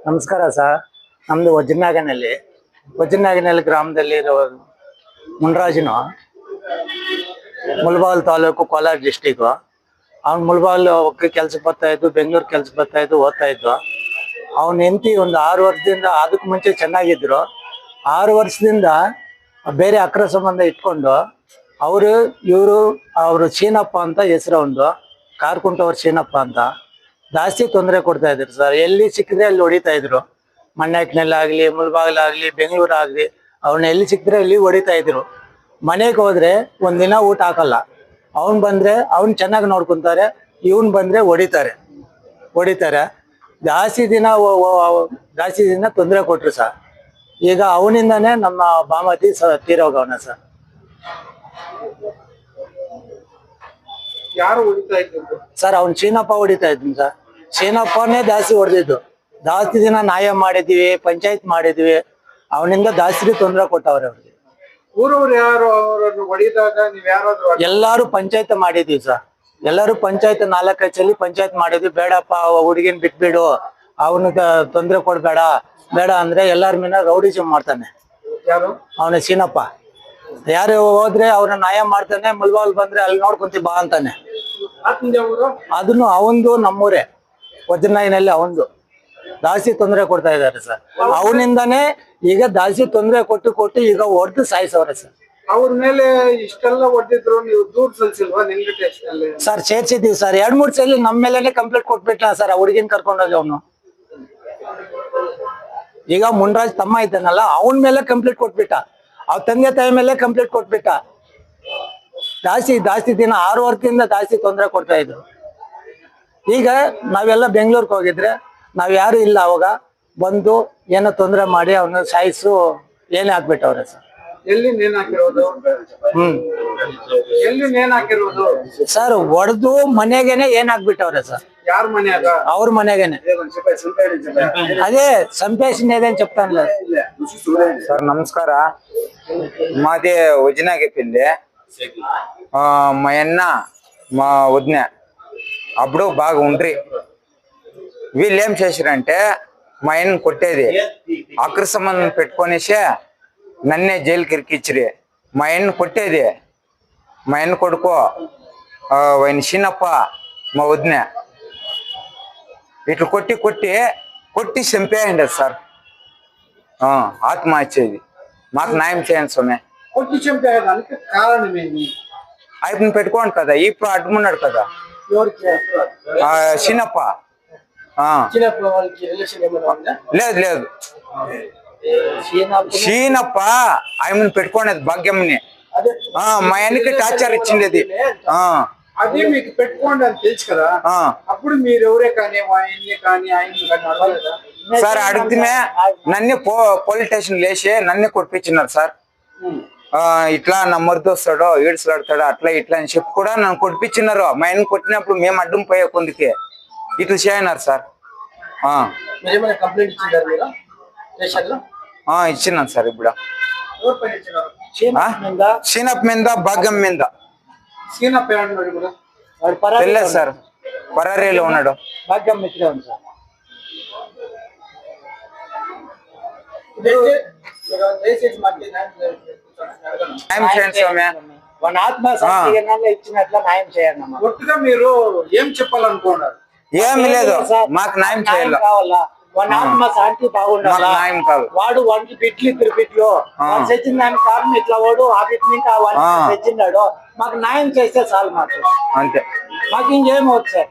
ನಮಸ್ಕಾರ ಸರ್. ನಮ್ದು ವಜ್ರನಾಗನಹಳ್ಳಿ ಗ್ರಾಮದಲ್ಲಿರೋ ಮುನ್ರಾಜನು ಮುಳಬಾಗಿಲು ತಾಲೂಕು ಕೋಲಾರ ಡಿಸ್ಟಿಕ್. ಅವ್ನು ಮುಳಬಾಗಿಲು ಕೆಲ್ಸಕ್ಕೆ ಬರ್ತಾ ಇದ್ದು, ಬೆಂಗಳೂರು ಕೆಲ್ಸಕ್ಕೆ ಬರ್ತಾ ಇದ್ದು, ಓದ್ತಾ ಇದ್ದು. ಅವನ ಹೆಂಡತಿ ಒಂದು 6 ವರ್ಷದಿಂದ, ಅದಕ್ಕೆ ಮುಂಚೆ ಚೆನ್ನಾಗಿದ್ರು, 6 ವರ್ಷದಿಂದ ಬೇರೆ ಅಕ್ರ ಸಂಬಂಧ ಇಟ್ಕೊಂಡು ಅವರು ಶೀನಪ್ಪ ಅಂತ ಹೆಸರು, ಒಂದು ಕಾರ್ಕುಂಟವ್ರ ಶೀನಪ್ಪ ಅಂತ ಜಾಸ್ತಿ ತೊಂದರೆ ಕೊಡ್ತಾ ಇದ್ರು ಸರ್. ಎಲ್ಲಿ ಸಿಕ್ಕಿದ್ರೆ ಅಲ್ಲಿ ಹೊಡಿತಾ ಇದ್ರು. ಮಣ್ಣಾಕ್ನಲ್ಲಾಗ್ಲಿ, ಮುಳಬಾಗಿಲಾಗ್ಲಿ, ಬೆಂಗಳೂರಾಗ್ಲಿ, ಅವ್ರನ್ನ ಎಲ್ಲಿ ಸಿಕ್ಕಿದ್ರೆ ಅಲ್ಲಿ ಹೊಡಿತಾ ಇದ್ರು. ಮನೆಗೆ ಹೋದ್ರೆ ಒಂದಿನ ಊಟ ಹಾಕಲ್ಲ. ಅವ್ನು ಬಂದ್ರೆ ಅವ್ನು ಚೆನ್ನಾಗಿ ನೋಡ್ಕೊಂತಾರೆ, ಇವನ್ ಬಂದ್ರೆ ಹೊಡಿತಾರೆ. ಜಾಸ್ತಿ ದಿನ ತೊಂದರೆ ಕೊಟ್ರು ಸರ್. ಈಗ ಅವನಿಂದಾನೇ ನಮ್ಮ ಬಾಮತಿ ತೀರೋಗವನ ಸರ್. ಯಾರು ಹೊಡಿತಾ ಇದ್ರು ಸರ್? ಅವ್ನು ಶೀನಪ್ಪ ಹೊಡಿತಾ ಇದ್ನು ಸರ್. ಶೀನಪ್ಪನೇ ಜಾಸ್ತಿ ಹೊಡೆದಿದ್ದು. ಜಾಸ್ತಿ ದಿನ ನ್ಯಾಯ ಮಾಡಿದ್ವಿ, ಪಂಚಾಯತ್ ಮಾಡಿದ್ವಿ. ಅವನಿಂದ ಜಾಸ್ತಿ ತೊಂದರೆ ಕೊಟ್ಟವ್ರೆ ಅವ್ರಿಗೆ. ಊರವ್ರು ಯಾರು ಅವರನ್ನು ಹೊಡಿದಾಗ ನೀವ್ ಯಾರಾದ್ರೂ ಎಲ್ಲಾರು ಪಂಚಾಯತ್ ಮಾಡಿದ್ವಿ ಸರ್. ಎಲ್ಲರೂ ಪಂಚಾಯತ್ 4 ಸಲ ಪಂಚಾಯತ್ ಮಾಡಿದ್ವಿ. ಬೇಡಪ್ಪ, ಹುಡುಗಿನ ಬಿಟ್ಬಿಡು, ಅವನು ತೊಂದರೆ ಕೊಡ್ಬೇಡ ಅಂದ್ರೆ ಎಲ್ಲಾರ ಮೀನ ರೌಡಿಸಮ್ ಮಾಡ್ತಾನೆ ಯಾರು. ಅವನ ಶೀನಪ್ಪ. ಯಾರು ಹೋದ್ರೆ ಅವ್ರನ್ನ ನ್ಯಾಯ ಮಾಡ್ತಾನೆ. ಮುಳಬಾಗಿಲು ಬಂದ್ರೆ ಅಲ್ಲಿ ನೋಡ್ಕೊಂತಿ ಬಾ ಅಂತಾನೆ. ಅದನ್ನು ಅವಂದು ನಮ್ಮೂರೇ ವಜ್ರನಾಗಿನಲ್ಲಿ ಅವಂದು ಜಾಸ್ತಿ ತೊಂದರೆ ಕೊಡ್ತಾ ಇದ್ದಾರೆ ಸರ್. ಅವನಿಂದಾನೇ ಈಗ ಜಾಸ್ತಿ ತೊಂದರೆ ಕೊಟ್ಟು ಈಗ ಹೊಡೆದು ಸಾಯಿಸವ್ರೆ ಸರ್. ಅವ್ರ ಮೇಲೆ ಇಷ್ಟೆಲ್ಲ ಹೊಡೆದಿದ್ರು, ನೀವು ದೂರ್ ಸಲ್ಸಿಲ್ವಾ ನಿಮ್ಗೆ ಸ್ಟೇಷನ್? Sir ಸೇರ್ಸಿದೀವಿ sir. 2-3 ಸಲ ನಮ್ಮ ಮೇಲೆನೆ ಕಂಪ್ಲೇಂಟ್ ಕೊಟ್ಬಿಟ್ಲ ಸರ್. ಆ ಹುಡುಗಿನ ಕರ್ಕೊಂಡೋಗಿ ಅವನು. ಈಗ ಮುನ್ರಾಜ್ ತಮ್ಮ ಇದ್ದಾನಲ್ಲ, ಅವನ ಮೇಲೆ ಕಂಪ್ಲೇಂಟ್ ಕೊಟ್ಬಿಟ್ಟ. ಅವ್ರ ತಂದೆ ತಾಯಿ ಮೇಲೆ ಕಂಪ್ಲೇಂಟ್ ಕೊಟ್ಬಿಟ್ಟ. ಜಾಸ್ತಿ ದಿನ 6 ವರ್ಷದಿಂದ ಜಾಸ್ತಿ ತೊಂದರೆ ಕೊಡ್ತಾ ಇದ್ರು. ಈಗ ನಾವೆಲ್ಲ ಬೆಂಗಳೂರಿಗೆ ಹೋಗಿದ್ರೆ ನಾವ್ ಯಾರು ಇಲ್ಲ. ಅವಾಗ ಬಂದು ಏನೋ ತೊಂದರೆ ಮಾಡಿ ಅವನು ಸಾಯಿಸು ಏನೇ ಹಾಕ್ಬಿಟ್ಟವ್ರೆ ಸರ್. ಎಲ್ಲಿ ನೇಣ್ ಹಾಕಿರೋದು? ಎಲ್ಲಿ ನೇಣ್ ಹಾಕಿರೋದು ಸರ್? ಹೊಡೆದು ಮನೆಗೇನೆ ಏನ್ ಹಾಕ್ಬಿಟ್ಟವ್ರೆ ಸರ್. ಯಾರ ಮನ್ಯಾಗ? ಅವ್ರ ಮನೆಗೇನೆ. అదే సంపేసింది ఏదని చెప్తాను సార్. నమస్కార. మాది వదిన చెప్పింది. మా అన్న మా వదిన అప్పుడు బాగా ఉండ్రి. వీళ్ళు ఏం చేశారంటే మా ఆయన్ని కొట్టేది, అక్ర సంబంధం పెట్టుకొనేసే నన్నే జైలుకి ఇరికిచ్చిరి. మా ఆయన్ని కొట్టేది, మా ఆయన కొడుకు ఆయన చిన్నప్ప మా వదిన ఇట్లా కొట్టి చంపేయండి సార్. ఆత్మహత్యేది. మాకు న్యాయం చేయండి స్వామి. కొట్టి చంపేయడానికి కారణం ఏంటి? ఆయన పెట్టుకోండి కదా, ఇప్పుడు అడ్డుకున్నాడు కదా చిన్నప్ప. లేదు షీనప్ప ఆయన పెట్టుకోనేది భాగ్యంని. మా ఆయనకి టార్చర్ ఇచ్చింది. అది మీకు పెట్టుకోండి అని తెలుసు కదా. అప్పుడు మీరు ఎవరే కానీ ఆయన సార్ అడిగితే నన్ను పోలీస్ స్టేషన్ లేచి నన్ను కొట్టించినారు సార్. ఇట్లా నా మరిది వస్తాడో ఈడ్చులాడతాడో అట్లా ఇట్లా అని చెప్పి కూడా నన్ను కొట్టించినారు. మా ఆయన కొట్టినప్పుడు మేము అడ్డం పోయే కొందుకే ఇట్లా చేయనారు సార్. ఇచ్చినాను సార్. ఇప్పుడు షీనప్ మీద భాగ్యం మీద తెలియదు సార్. పరారీలో ఉన్నాడు. భాగ్యం మిత్రే ఉంది సార్. న్యాయం చేయండి స్వామి. మన ఆత్మ ఇచ్చినట్ల న్యాయం చేయండి. ఒట్టుగా మీరు ఏం చెప్పాలనుకున్నారు? ఏమి లేదు, మాకు న్యాయం చేయాలి. కావాలా? వాడి ఆత్మ శాంతి బాగుండాలి. న్యాయం కాదు. వాడు 1 బిట్లు 3 బిట్లు తెచ్చిన దానికి కారణం ఇట్లా వాడు ఆ బిట్ నుంచి తెచ్చినాడు. మాకు న్యాయం చేస్తే చాలు. మాకు అంతే. మాకు ఇంకేమవుతుంది సార్.